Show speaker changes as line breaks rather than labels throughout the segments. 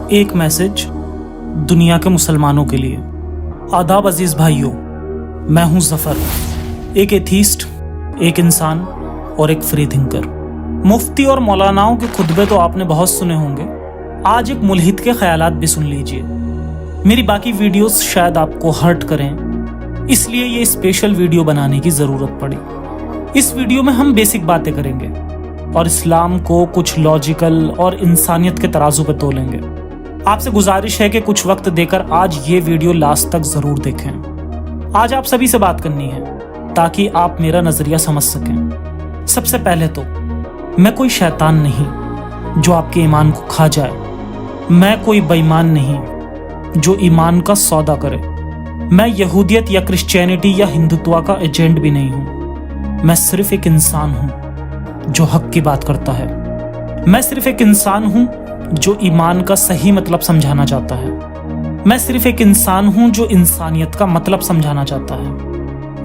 ایک میسج دنیا کے مسلمانوں کے لیے۔ آداب عزیز بھائیوں، میں ہوں ظفر، ایک ایتھیسٹ، ایک انسان اور ایک فری تھنکر۔ مفتی اور مولاناؤں کے خطبے تو آپ نے بہت سنے ہوں گے، آج ایک ملحد کے خیالات بھی سن لیجئے۔ میری باقی ویڈیوز شاید آپ کو ہرٹ کریں، اس لیے یہ اسپیشل ویڈیو بنانے کی ضرورت پڑی۔ اس ویڈیو میں ہم بیسک باتیں کریں گے اور اسلام کو کچھ لاجیکل اور انسانیت کے ترازو پہ تولیں گے۔ آپ سے گزارش ہے کہ کچھ وقت دے کر آج یہ ویڈیو لاسٹ تک ضرور دیکھیں۔ آج آپ سبھی سے بات کرنی ہے تاکہ آپ میرا نظریہ سمجھ سکیں۔ سب سے پہلے تو میں کوئی شیطان نہیں جو آپ کے ایمان کو کھا جائے، میں کوئی بے ایمان نہیں جو ایمان کا سودا کرے، میں یہودیت یا کرسچینٹی یا ہندوتوا کا ایجنٹ بھی نہیں ہوں۔ میں صرف ایک انسان ہوں جو حق کی بات کرتا ہے۔ میں صرف ایک انسان ہوں جو ایمان کا صحیح مطلب سمجھانا چاہتا ہے۔ میں صرف ایک انسان ہوں جو انسانیت کا مطلب سمجھانا چاہتا ہے۔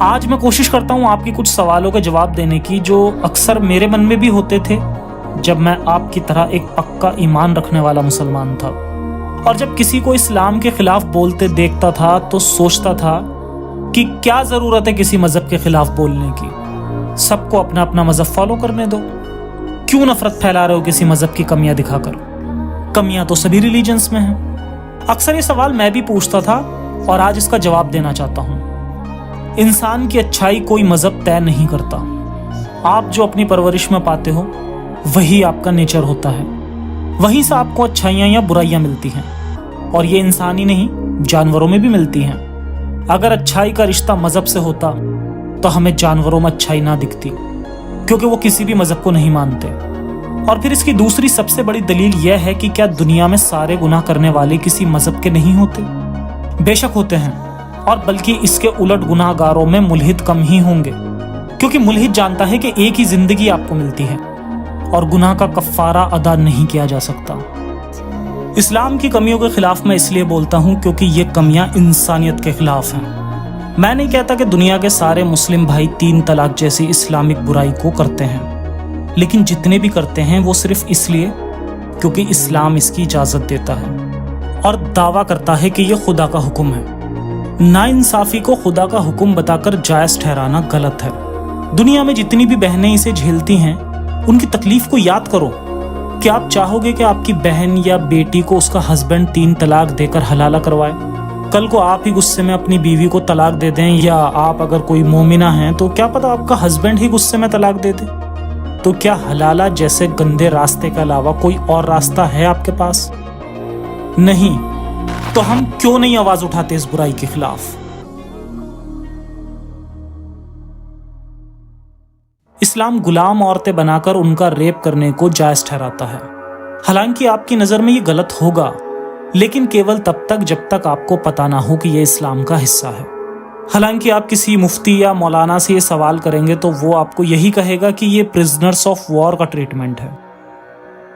آج میں کوشش کرتا ہوں آپ کی کچھ سوالوں کے جواب دینے کی جو اکثر میرے من میں بھی ہوتے تھے جب میں آپ کی طرح ایک پکا ایمان رکھنے والا مسلمان تھا، اور جب کسی کو اسلام کے خلاف بولتے دیکھتا تھا تو سوچتا تھا کہ کیا ضرورت ہے کسی مذہب کے خلاف بولنے کی، سب کو اپنا اپنا مذہب فالو کرنے دو، کیوں نفرت پھیلا رہے ہو کسی مذہب کی کمیاں دکھا کر؟ کمیاں تو سبھی ریلیجنز میں ہیں۔ اکثر یہ سوال میں بھی پوچھتا تھا اور آج اس کا جواب دینا چاہتا ہوں۔ انسان کی اچھائی کوئی مذہب طے نہیں کرتا، آپ جو اپنی پرورش میں پاتے ہو وہی آپ کا نیچر ہوتا ہے، وہیں سے آپ کو اچھائیاں یا برائیاں ملتی ہیں، اور یہ انسان ہی نہیں جانوروں میں بھی ملتی ہیں۔ اگر اچھائی کا رشتہ مذہب سے ہوتا تو ہمیں جانوروں میں اچھائی نہ دکھتی، کیونکہ وہ کسی بھی مذہب کو نہیں مانتے۔ اور پھر اس کی دوسری سب سے بڑی دلیل یہ ہے کہ کیا دنیا میں سارے گناہ کرنے والے کسی مذہب کے نہیں ہوتے؟ بے شک ہوتے ہیں، اور بلکہ اس کے الٹ گناہ گاروں میں ملحد کم ہی ہوں گے، کیونکہ ملحد جانتا ہے کہ ایک ہی زندگی آپ کو ملتی ہے اور گناہ کا کفارہ ادا نہیں کیا جا سکتا۔ اسلام کی کمیوں کے خلاف میں اس لیے بولتا ہوں کیونکہ یہ کمیاں انسانیت کے خلاف ہیں۔ میں نہیں کہتا کہ دنیا کے سارے مسلم بھائی 3 طلاق جیسی اسلامک برائی کو کرتے ہیں، لیکن جتنے بھی کرتے ہیں وہ صرف اس لیے کیونکہ اسلام اس کی اجازت دیتا ہے اور دعویٰ کرتا ہے کہ یہ خدا کا حکم ہے۔ ناانصافی کو خدا کا حکم بتا کر جائز ٹھہرانا غلط ہے۔ دنیا میں جتنی بھی بہنیں اسے جھیلتی ہیں ان کی تکلیف کو یاد کرو۔ کیا آپ چاہو گے کہ آپ کی بہن یا بیٹی کو اس کا ہسبینڈ 3 طلاق دے کر حلالہ کروائے؟ کل کو آپ ہی غصے میں اپنی بیوی کو طلاق دے دیں، یا آپ اگر کوئی مومنہ ہیں تو کیا پتہ آپ کا ہسبینڈ ہی غصے میں طلاق دے دے؟ تو کیا حلالہ جیسے گندے راستے کے علاوہ کوئی اور راستہ ہے آپ کے پاس؟ نہیں۔ تو ہم کیوں نہیں آواز اٹھاتے اس برائی کے خلاف؟ اسلام غلام عورتیں بنا کر ان کا ریپ کرنے کو جائز ٹھہراتا ہے۔ حالانکہ آپ کی نظر میں یہ غلط ہوگا، لیکن کیول تب تک جب تک آپ کو پتہ نہ ہو کہ یہ اسلام کا حصہ ہے۔ حالانکہ آپ کسی مفتی یا مولانا سے یہ سوال کریں گے تو وہ آپ کو یہی کہے گا کہ یہ پرزنرز آف وار کا ٹریٹمنٹ ہے،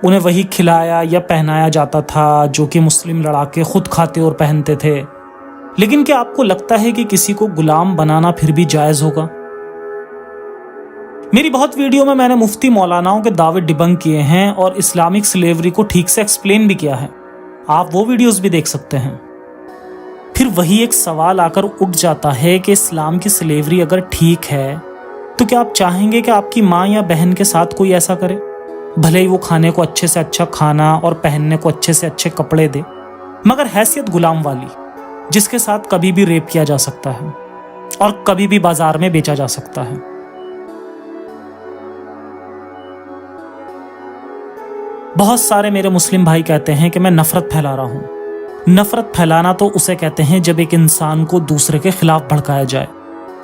انہیں وہی کھلایا یا پہنایا جاتا تھا جو کہ مسلم لڑاکے خود کھاتے اور پہنتے تھے۔ لیکن کیا آپ کو لگتا ہے کہ کسی کو غلام بنانا پھر بھی جائز ہوگا؟ میری بہت ویڈیو میں نے مفتی مولاناؤں کے دعوے ڈیبنک کیے ہیں اور اسلامک سلیوری کو ٹھیک سے ایکسپلین بھی کیا ہے، آپ وہ ویڈیوز بھی دیکھ سکتے ہیں۔ پھر وہی ایک سوال آ کر اٹھ جاتا ہے کہ اسلام کی سلیوری اگر ٹھیک ہے تو کیا آپ چاہیں گے کہ آپ کی ماں یا بہن کے ساتھ کوئی ایسا کرے؟ بھلے ہی وہ کھانے کو اچھے سے اچھا کھانا اور پہننے کو اچھے سے اچھے کپڑے دے، مگر حیثیت غلام والی، جس کے ساتھ کبھی بھی ریپ کیا جا سکتا ہے اور کبھی بھی بازار میں بیچا جا سکتا ہے۔ بہت سارے میرے مسلم بھائی کہتے ہیں کہ میں نفرت پھیلا رہا ہوں۔ نفرت پھیلانا تو اسے کہتے ہیں جب ایک انسان کو دوسرے کے خلاف بھڑکایا جائے۔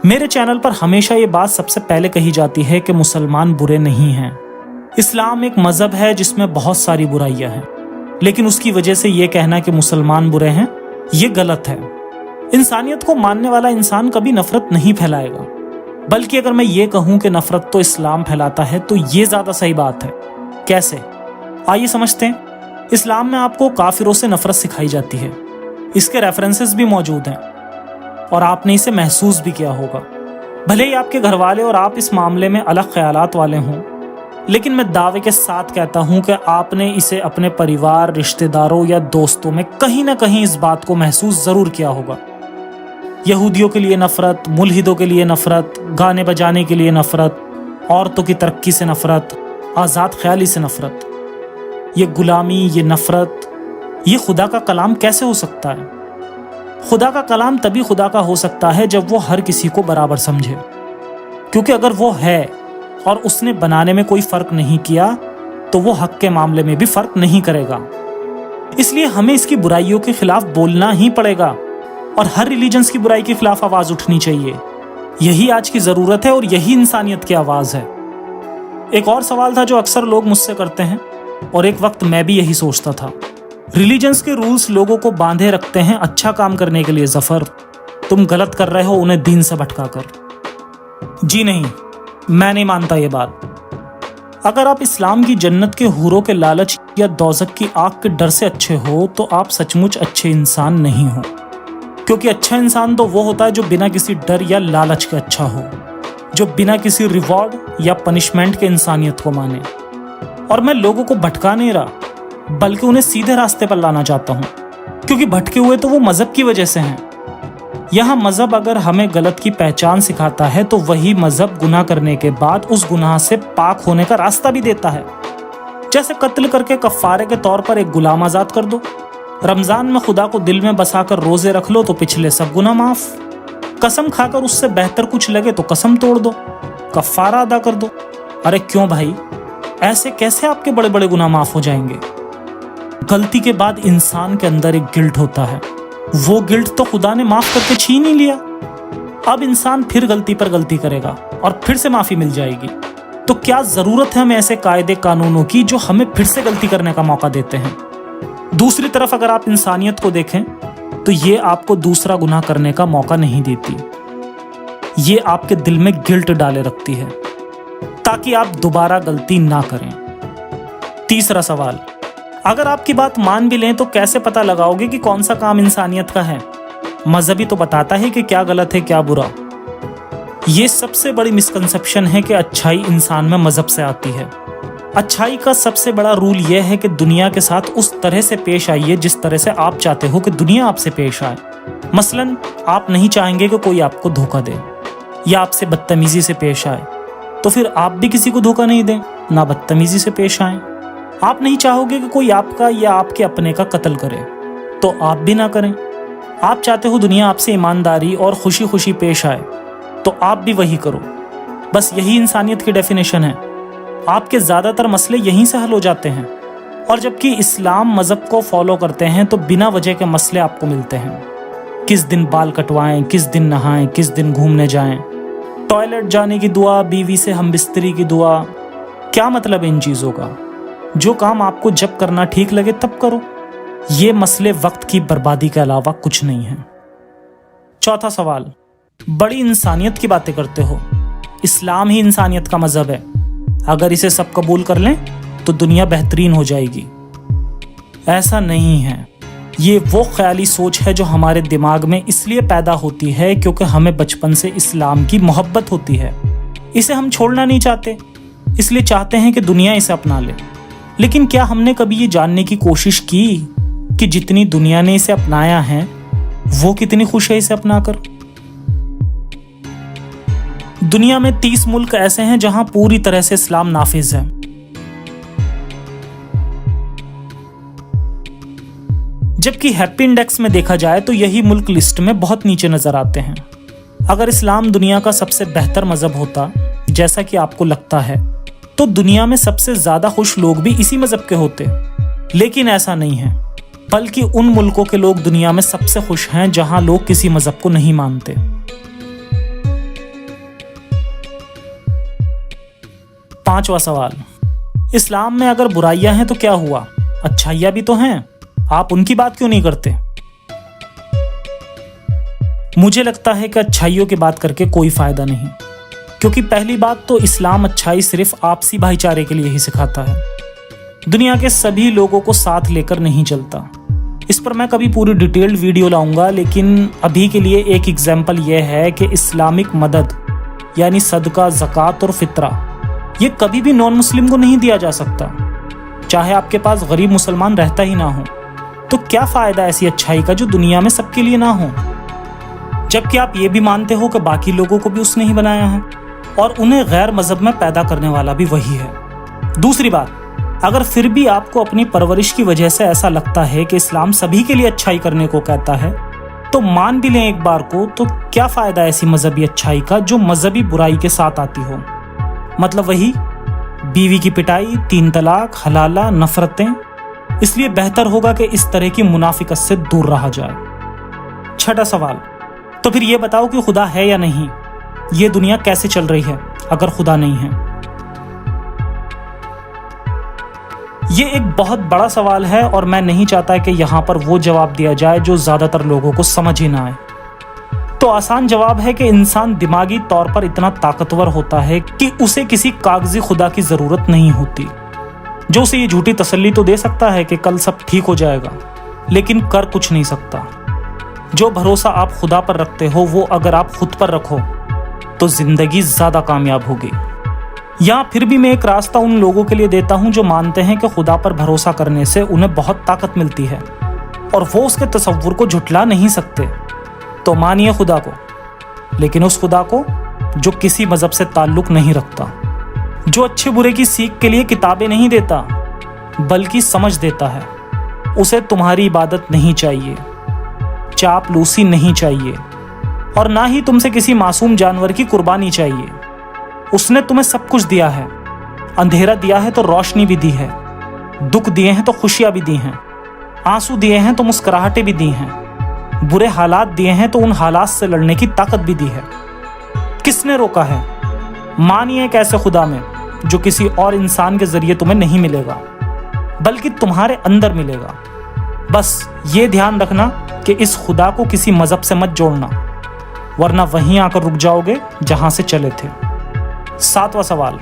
میرے چینل پر ہمیشہ یہ بات سب سے پہلے کہی جاتی ہے کہ مسلمان برے نہیں ہیں۔ اسلام ایک مذہب ہے جس میں بہت ساری برائیاں ہیں، لیکن اس کی وجہ سے یہ کہنا کہ مسلمان برے ہیں یہ غلط ہے۔ انسانیت کو ماننے والا انسان کبھی نفرت نہیں پھیلائے گا، بلکہ اگر میں یہ کہوں کہ نفرت تو اسلام پھیلاتا ہے تو یہ زیادہ صحیح بات ہے۔ کیسے؟ آئیے سمجھتے ہیں۔ اسلام میں آپ کو کافروں سے نفرت سکھائی جاتی ہے، اس کے ریفرنسز بھی موجود ہیں اور آپ نے اسے محسوس بھی کیا ہوگا۔ بھلے ہی آپ کے گھر والے اور آپ اس معاملے میں الگ خیالات والے ہوں، لیکن میں دعوے کے ساتھ کہتا ہوں کہ آپ نے اسے اپنے پریوار، رشتہ داروں یا دوستوں میں کہیں نہ کہیں اس بات کو محسوس ضرور کیا ہوگا۔ یہودیوں کے لیے نفرت، ملحدوں کے لیے نفرت، گانے بجانے کے لیے نفرت، عورتوں کی ترقی سے نفرت، آزاد خیالی سے نفرت۔ یہ غلامی، یہ نفرت، یہ خدا کا کلام کیسے ہو سکتا ہے؟ خدا کا کلام تبھی خدا کا ہو سکتا ہے جب وہ ہر کسی کو برابر سمجھے، کیونکہ اگر وہ ہے اور اس نے بنانے میں کوئی فرق نہیں کیا تو وہ حق کے معاملے میں بھی فرق نہیں کرے گا۔ اس لیے ہمیں اس کی برائیوں کے خلاف بولنا ہی پڑے گا اور ہر ریلیجنز کی برائی کے خلاف آواز اٹھنی چاہیے۔ یہی آج کی ضرورت ہے اور یہی انسانیت کی آواز ہے۔ ایک اور سوال تھا جو اکثر لوگ مجھ سے کرتے ہیں اور ایک وقت میں بھی یہی سوچتا تھا۔ ریلیجنز کے رولز لوگوں کو باندھے رکھتے ہیں اچھا کام کرنے کے لیے ظفر، تم غلط کر رہے ہو انہیں دین سے بھٹکا کر۔ جی نہیں، میں نہیں مانتا یہ بات۔ اگر آپ اسلام کی جنت کے حوروں کے لالچ یا دوزخ کی آگ کے ڈر سے اچھے ہو تو آپ سچ مچ اچھے انسان نہیں ہو، کیونکہ اچھا انسان تو وہ ہوتا ہے جو بنا کسی ڈر یا لالچ کے اچھا ہو، جو بنا کسی ریوارڈ یا پنشمنٹ کے انسانیت کو مانے۔ اور میں لوگوں کو بھٹکا نہیں رہا بلکہ انہیں سیدھے راستے پر لانا چاہتا ہوں، کیونکہ بھٹکے ہوئے تو وہ مذہب کی وجہ سے ہیں۔ یہاں مذہب اگر ہمیں غلط کی پہچان سکھاتا ہے تو وہی مذہب گناہ کرنے کے بعد اس گناہ سے پاک ہونے کا راستہ بھی دیتا ہے۔ جیسے قتل کر کے کفارے کے طور پر ایک غلام آزاد کر دو، رمضان میں خدا کو دل میں بسا کر روزے رکھ لو تو پچھلے سب گناہ معاف، قسم کھا کر اس سے بہتر کچھ لگے تو قسم توڑ دو، کفارہ ادا کر دو۔ ارے کیوں بھائی، ایسے کیسے آپ کے بڑے بڑے گناہ معاف ہو جائیں گے؟ غلطی کے بعد انسان کے اندر ایک گلٹ ہوتا ہے، وہ گلٹ تو خدا نے معاف کر کے چھین ہی لیا۔ اب انسان پھر غلطی پر غلطی کرے گا اور پھر سے معافی مل جائے گی۔ تو کیا ضرورت ہے ہمیں ایسے قاعدے قانونوں کی جو ہمیں پھر سے غلطی کرنے کا موقع دیتے ہیں؟ دوسری طرف اگر آپ انسانیت کو دیکھیں تو یہ آپ کو دوسرا گناہ کرنے کا موقع نہیں دیتی، یہ آپ کے دل میں گلٹ ڈالے رکھتی ہے تاکہ آپ دوبارہ غلطی نہ کریں۔ تیسرا سوال، اگر آپ کی بات مان بھی لیں تو کیسے پتہ لگاؤ گے کہ کون سا کام انسانیت کا ہے؟ مذہب ہی تو بتاتا ہے کہ کیا غلط ہے کیا برا۔ یہ سب سے بڑی مسکنسپشن ہے کہ اچھائی انسان میں مذہب سے آتی ہے۔ اچھائی کا سب سے بڑا رول یہ ہے کہ دنیا کے ساتھ اس طرح سے پیش آئیے جس طرح سے آپ چاہتے ہو کہ دنیا آپ سے پیش آئے۔ مثلاً آپ نہیں چاہیں گے کہ کوئی آپ کو دھوکہ دے یا آپ سے بدتمیزی سے پیش آئے، تو پھر آپ بھی کسی کو دھوکہ نہیں دیں، نہ بدتمیزی سے پیش آئیں۔ آپ نہیں چاہو گے کہ کوئی آپ کا یا آپ کے اپنے کا قتل کرے، تو آپ بھی نہ کریں۔ آپ چاہتے ہو دنیا آپ سے ایمانداری اور خوشی خوشی پیش آئے، تو آپ بھی وہی کرو۔ بس یہی انسانیت کی ڈیفینیشن ہے۔ آپ کے زیادہ تر مسئلے یہیں سے حل ہو جاتے ہیں، اور جبکہ اسلام مذہب کو فالو کرتے ہیں تو بنا وجہ کے مسئلے آپ کو ملتے ہیں۔ کس دن بال کٹوائیں، کس دن نہائیں، کس دن گھومنے جائیں، ٹوائلٹ جانے کی دعا، بیوی سے ہم بستری کی دعا۔ کیا مطلب ہے ان چیزوں کا؟ جو کام آپ کو جب کرنا ٹھیک لگے تب کرو۔ یہ مسئلے وقت کی بربادی کے علاوہ کچھ نہیں ہیں۔ چوتھا سوال، بڑی انسانیت کی باتیں کرتے ہو، اسلام ہی انسانیت کا مذہب ہے، اگر اسے سب قبول کر لیں تو دنیا بہترین ہو جائے گی۔ ایسا نہیں ہے۔ یہ وہ خیالی سوچ ہے جو ہمارے دماغ میں اس لیے پیدا ہوتی ہے کیونکہ ہمیں بچپن سے اسلام کی محبت ہوتی ہے۔ اسے ہم چھوڑنا نہیں چاہتے، اس لیے چاہتے ہیں کہ دنیا اسے اپنا لے۔ لیکن کیا ہم نے کبھی یہ جاننے کی کوشش کی کہ جتنی دنیا نے اسے اپنایا ہے وہ کتنی خوش ہے اسے اپنا کر؟ دنیا میں 30 ملک ایسے ہیں جہاں پوری طرح سے اسلام نافذ ہے۔ جبکہ ہیپی انڈیکس میں دیکھا جائے تو یہی ملک لسٹ میں بہت نیچے نظر آتے ہیں۔ اگر اسلام دنیا کا سب سے بہتر مذہب ہوتا جیسا کہ آپ کو لگتا ہے تو دنیا میں سب سے زیادہ خوش لوگ بھی اسی مذہب کے ہوتے، لیکن ایسا نہیں ہے، بلکہ ان ملکوں کے لوگ دنیا میں سب سے خوش ہیں جہاں لوگ کسی مذہب کو نہیں مانتے۔ پانچواں سوال، اسلام میں اگر برائیاں ہیں تو کیا ہوا؟ اچھائیاں بھی تو ہیں، آپ ان کی بات کیوں نہیں کرتے؟ مجھے لگتا ہے کہ اچھائیوں کی بات کر کے کوئی فائدہ نہیں، کیونکہ پہلی بات تو اسلام اچھائی صرف آپسی بھائی چارے کے لیے ہی سکھاتا ہے، دنیا کے سبھی لوگوں کو ساتھ لے کر نہیں چلتا۔ اس پر میں کبھی پوری ڈیٹیلڈ ویڈیو لاؤں گا، لیکن ابھی کے لیے ایک ایگزامپل یہ ہے کہ اسلامک مدد یعنی صدقہ، زکوٰۃ اور فطرہ یہ کبھی بھی نان مسلم کو نہیں دیا جا سکتا، چاہے آپ کے پاس غریب مسلمان رہتا ہی نہ ہو۔ تو کیا فائدہ ایسی اچھائی کا جو دنیا میں سب کے لیے نہ ہو، جبکہ آپ یہ بھی مانتے ہو کہ باقی لوگوں کو بھی اس نے ہی بنایا ہے اور انہیں غیر مذہب میں پیدا کرنے والا بھی وہی ہے۔ دوسری بات، اگر پھر بھی آپ کو اپنی پرورش کی وجہ سے ایسا لگتا ہے کہ اسلام سبھی کے لیے اچھائی کرنے کو کہتا ہے، تو مان بھی لیں ایک بار کو، تو کیا فائدہ ایسی مذہبی اچھائی کا جو مذہبی برائی کے ساتھ آتی ہو؟ مطلب وہی بیوی کی پٹائی، 3 طلاق، حلالہ، نفرتیں۔ اس لیے بہتر ہوگا کہ اس طرح کی منافقت سے دور رہا جائے۔ چھٹا سوال، تو پھر یہ بتاؤ کہ خدا ہے یا نہیں؟ یہ دنیا کیسے چل رہی ہے اگر خدا نہیں ہے؟ یہ ایک بہت بڑا سوال ہے اور میں نہیں چاہتا کہ یہاں پر وہ جواب دیا جائے جو زیادہ تر لوگوں کو سمجھ ہی نہ آئے۔ تو آسان جواب ہے کہ انسان دماغی طور پر اتنا طاقتور ہوتا ہے کہ اسے کسی کاغذی خدا کی ضرورت نہیں ہوتی، جو اسے یہ جھوٹی تسلی تو دے سکتا ہے کہ کل سب ٹھیک ہو جائے گا، لیکن کر کچھ نہیں سکتا۔ جو بھروسہ آپ خدا پر رکھتے ہو وہ اگر آپ خود پر رکھو تو زندگی زیادہ کامیاب ہوگی۔ یہاں پھر بھی میں ایک راستہ ان لوگوں کے لیے دیتا ہوں جو مانتے ہیں کہ خدا پر بھروسہ کرنے سے انہیں بہت طاقت ملتی ہے اور وہ اس کے تصور کو جھٹلا نہیں سکتے۔ تو مانیے خدا کو، لیکن اس خدا کو جو کسی مذہب سے تعلق نہیں رکھتا، جو اچھے برے کی سیکھ کے لیے کتابیں نہیں دیتا بلکہ سمجھ دیتا ہے۔ اسے تمہاری عبادت نہیں چاہیے، چاپلوسی نہیں چاہیے، اور نہ ہی تم سے کسی معصوم جانور کی قربانی چاہیے۔ اس نے تمہیں سب کچھ دیا ہے، اندھیرا دیا ہے تو روشنی بھی دی ہے، دکھ دیے ہیں تو خوشیاں بھی دی ہیں، آنسو دیے ہیں تو مسکراہٹیں بھی دی ہیں، برے حالات دیے ہیں تو ان حالات سے لڑنے کی طاقت بھی دی ہے۔ کس نے روکا ہے؟ مانیے ایک ایسے خدا میں جو کسی اور انسان کے ذریعے تمہیں نہیں ملے گا بلکہ تمہارے اندر ملے گا۔ بس یہ دھیان رکھنا کہ اس خدا کو کسی مذہب سے مت جوڑنا، ورنہ وہیں آ کر رک جاؤ گے جہاں سے چلے تھے۔ 7واں سوال،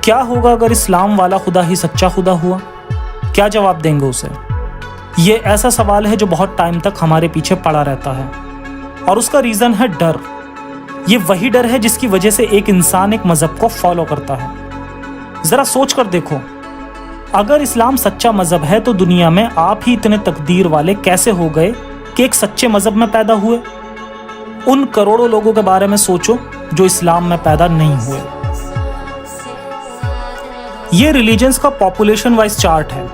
کیا ہوگا اگر اسلام والا خدا ہی سچا خدا ہوا؟ کیا جواب دیں گے اسے؟ یہ ایسا سوال ہے جو بہت ٹائم تک ہمارے پیچھے پڑا رہتا ہے، اور اس کا ریزن ہے ڈر۔ یہ وہی ڈر ہے جس کی وجہ سے ایک انسان ایک مذہب کو فالو کرتا ہے۔ ذرا سوچ کر دیکھو، اگر اسلام سچا مذہب ہے تو دنیا میں آپ ہی اتنے تقدیر والے کیسے ہو گئے کہ ایک سچے مذہب میں پیدا ہوئے؟ ان کروڑوں لوگوں کے بارے میں سوچو جو اسلام میں پیدا نہیں ہوئے۔ یہ ریلیجنز کا پاپولیشن وائز چارٹ ہے،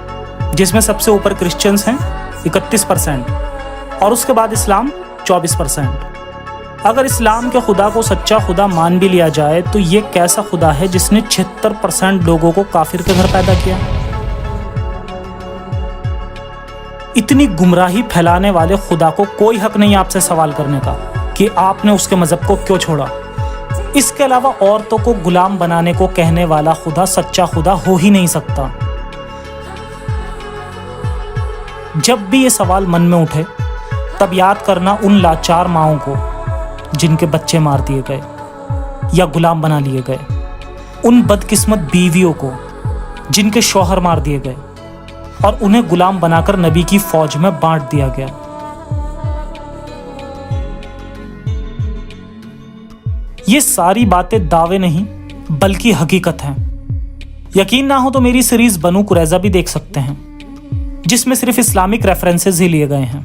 جس میں سب سے اوپر کرسچنز ہیں 31%، اور اس کے بعد اسلام 24%۔ اگر اسلام کے خدا کو سچا خدا مان بھی لیا جائے تو یہ کیسا خدا ہے جس نے 76% لوگوں کو کافر کے گھر پیدا کیا؟ اتنی گمراہی پھیلانے والے خدا کو کوئی حق نہیں آپ سے سوال کرنے کا کہ آپ نے اس کے مذہب کو کیوں چھوڑا۔ اس کے علاوہ عورتوں کو غلام بنانے کو کہنے والا خدا سچا خدا ہو ہی نہیں سکتا۔ جب بھی یہ سوال من میں اٹھے تب یاد کرنا ان لاچار ماؤں کو جن کے بچے مار دیے گئے یا غلام بنا لیے گئے، ان بدقسمت بیویوں کو جن کے شوہر مار دیے گئے اور انہیں غلام بنا کر نبی کی فوج میں بانٹ دیا گیا۔ یہ ساری باتیں دعوے نہیں بلکہ حقیقت ہیں۔ یقین نہ ہو تو میری سیریز بنو قریظہ بھی دیکھ سکتے ہیں، جس میں صرف اسلامک ریفرنسز ہی لیے گئے ہیں۔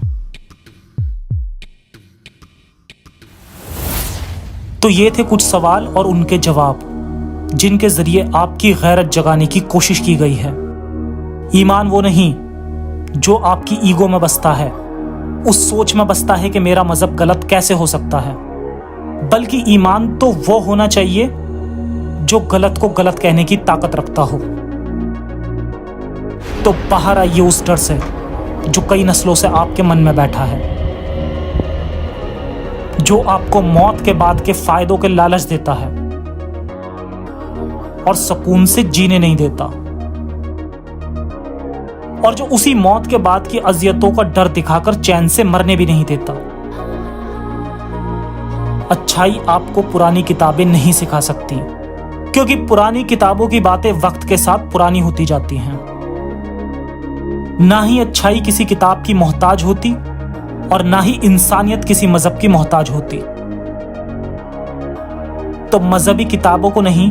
تو یہ تھے کچھ سوال اور ان کے جواب جن کے ذریعے آپ کی غیرت جگانے کی کوشش کی گئی ہے۔ ایمان وہ نہیں جو آپ کی ایگو میں بستا ہے، اس سوچ میں بستا ہے کہ میرا مذہب غلط کیسے ہو سکتا ہے، بلکہ ایمان تو وہ ہونا چاہیے جو غلط کو غلط کہنے کی طاقت رکھتا ہو۔ تو باہر آئیے اس ڈر سے جو کئی نسلوں سے آپ کے من میں بیٹھا ہے، جو آپ کو موت کے بعد کے فائدوں کے لالچ دیتا ہے اور سکون سے جینے نہیں دیتا، اور جو اسی موت کے بعد کی اذیتوں کا ڈر دکھا کر چین سے مرنے بھی نہیں دیتا۔ اچھائی آپ کو پرانی کتابیں نہیں سکھا سکتی، کیونکہ پرانی کتابوں کی باتیں وقت کے ساتھ پرانی ہوتی جاتی ہیں۔ نہ ہی اچھائی کسی کتاب کی محتاج ہوتی اور نہ ہی انسانیت کسی مذہب کی محتاج ہوتی۔ تو مذہبی کتابوں کو نہیں